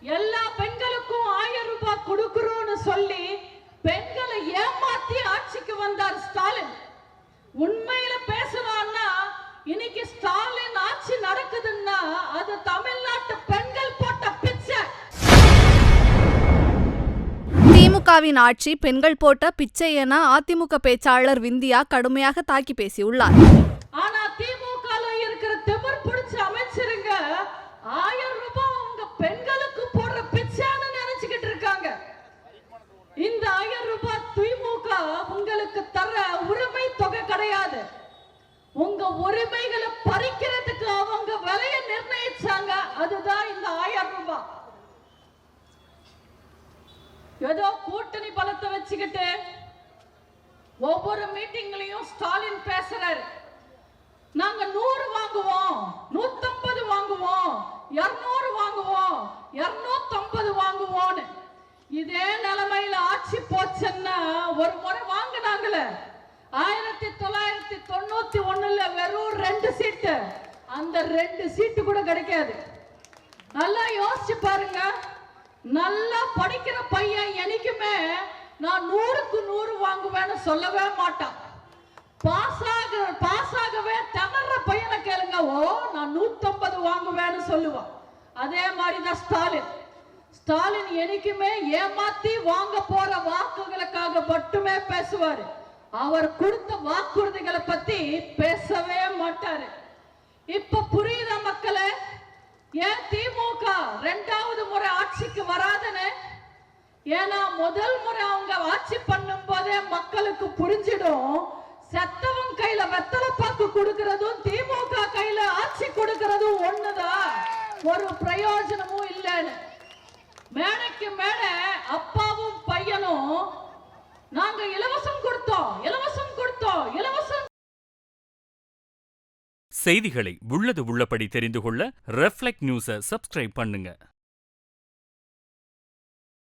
எல்லா பெண்களுக்கும் 1000 ரூபாய் கொடுக்கிறோம்னு சொல்லி பெண்களை ஏமாத்தி ஆட்சிக்கு வந்தார் ஸ்டாலின். உண்மையில பேசணும்னா இன்னைக்கு ஸ்டாலின் ஆட்சி நடக்குதுன்னா அது தமிழ்நாட்டு பெண்கள் போட்ட பிச்சை. திமுகவின் ஆட்சி பெண்கள் போட்ட பிச்சை என அதிமுக பேச்சாளர் விந்தியா கடுமையாக தாக்கி பேசியுள்ளார். ஆனா திமுகல இருக்கிற திமிர் பிடிச்ச அமைச்சருங்க 1000 ரூபாய் உங்க பெண்களுக்கு போடுற பிச்சைன்னு நினைச்சுக்கிட்டு இருக்காங்க. இந்த 1000 ரூபாய் திமுக உங்களுக்கு தர உரிமை தொகை கிடையாது. உங்க உரிமைகளை பறிக்கிறதுக்கு அவங்க விலையை நிர்ணயிச்சாங்க. அதுதான் இந்த 1000 ரூபாய். ஏதோ கூட்டணி பலத்தை வச்சுக்கிட்டு ஒவ்வொரு மீட்டிங்லயும் ஸ்டாலின் பேசுறாரு. நாங்க 100 வாங்குவோம், 150 வாங்குவோம், 200 வாங்குவோம், 250 வாங்குவோம்னு. இதே நிலைமையில ஆட்சி போச்சுன்னா ஒரு முறை வாங்கினாங்களே 1991 வெறும் 2 சீட்டு, அந்த 2 சீட்டு கூட கிடைக்காது. நல்லா யோசிச்சு பாருங்க. நல்லா படிக்கிற பையன் என்னைக்குமே நான் 100க்கு 100 வாங்குவேன்னு சொல்லவே மாட்டான். பாஸாகவே திணற பையனை கேளுங்க, ஓ நான் 150 வாங்குவேன்னு சொல்லுவான். அதே மாதிரிதான் ஸ்டாலின் என்னைக்குமே ஏமாத்தி வாங்க போற வாக்குகளுக்காக மட்டுமே பேசுவாரு. அவர் கொடுத்த வாக்குறுதிகளை பத்தி பேசவே மாட்டாரு. இப்ப புரியுதா மக்களே ஏன் திமுக 2வது முறை ஆட்சிக்கு வராதுன்னு? ஏன்னா முதல் முறை அவங்க ஆட்சி பண்ணும் போதே மக்களுக்கு புரிஞ்சிடும் செத்தவன் கையில வெத்தலை பாக்கு கொடுக்கிறதும் திமுக கையில ஆட்சி கொடுக்கிறதும் ஒண்ணுதான், ஒரு பிரயோஜனமும் இல்லைன்னு. மேடைக்கு மேடை அப்பாவும் பையனும் நாங்க இலவசம் கொடுத்தோம். செய்திகளை உள்ளது உள்ளபடி தெரிந்து கொள்ள ரெஃப்ளெக்ட் நியூஸை சப்ஸ்கிரைப் பண்ணுங்க.